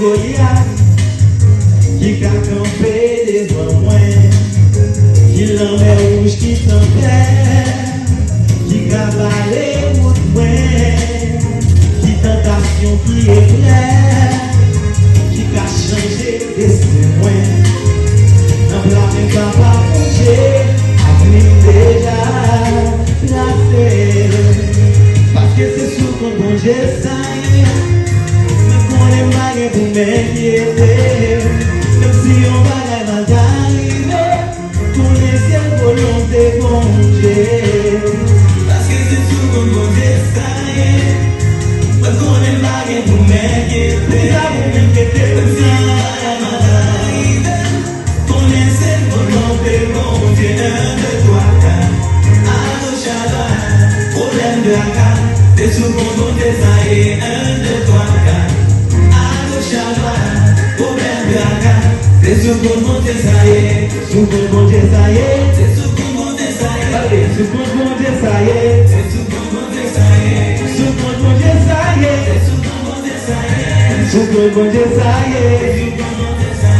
Goliath qui a campé devant moi, qui l'en met rouge qui t'empêche, qui cavale route moi, qui tentation qui est claire, qui a changé destin moi, dans la main papa bouger, avenir déjà tracé, parce que c'est sous ton bon Dieu ça y est. Pour m'inquiéter, même si on va la mal arriver, pour laisser volonté manger. Parce que c'est tout comme bon destin, parce qu'on est marié pour m'inquiéter, même si on va la mal arriver, pour laisser volonté manger. 1, 2, 3, 4, allo chaleur, problème de la carte, c'est tout comme bon destin. 1, 2, 3, 4. C'est sous qu'on monte ça y est, sous qu'on monte ça y est, c'est sous qu'on monte ça y est, allez, sous qu'on monte ça y est, c'est sous qu'on monte ça y est, sous qu'on monte ça y est, c'est sous qu'on monte ça y est, sous qu'on monte ça y est, sous qu'on monte ça y est.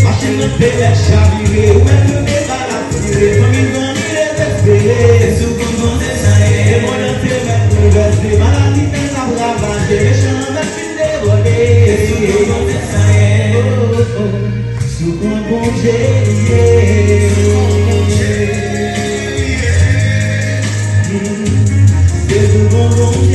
Machine de la chavirée, où est le débat la tirée, comme ils vont les espérer. C'est sous qu'on monte ça y est, et mon entrée m'a bouleversé, maladie n'est pas bravagée, les champs m'a fil dévolé. C'est sous qu'on monte ça y est, sous qu'on monte c'est sous qu'on monte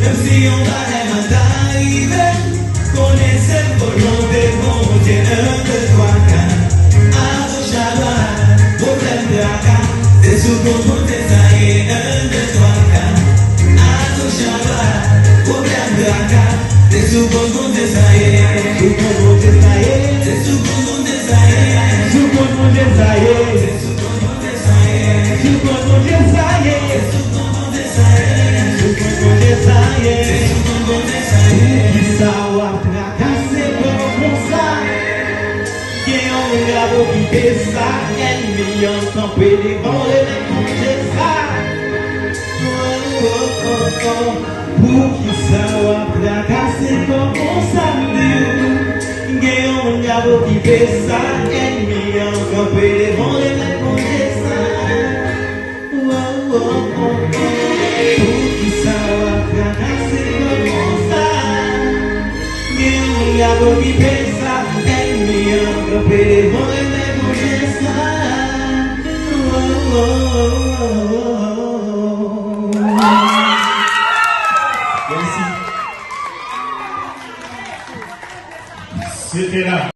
même si on va vraiment arriver, connaissez le volonté de mon Dieu. 1, 2, 3, 4, allo chaleur, problème de la carte, c'est sous qu'on monte ça y est. 1, 2, 3, 4, allo chaleur, problème de la carte, c'est sous qu'on monte ça y est, sous qu'on monte ça y est, c'est sous qu'on monte ça y est, sous qu'on monte ça y est, c'est sous qu'on monte ça y est, sous qu'on monte ça y est, sous qu'on monte ça y est. Qui ça va fracasser comme ça? Qui on a occupé ça? Ennemi en campé devant les manger ça. Pour qui ça va fracasser comme ça? Qui on a occupé ça? Ennemi en campé devant les manger ça. Y'a beau qui pensa, ennemi en campé, bon et même manger ça. Merci. C'était là.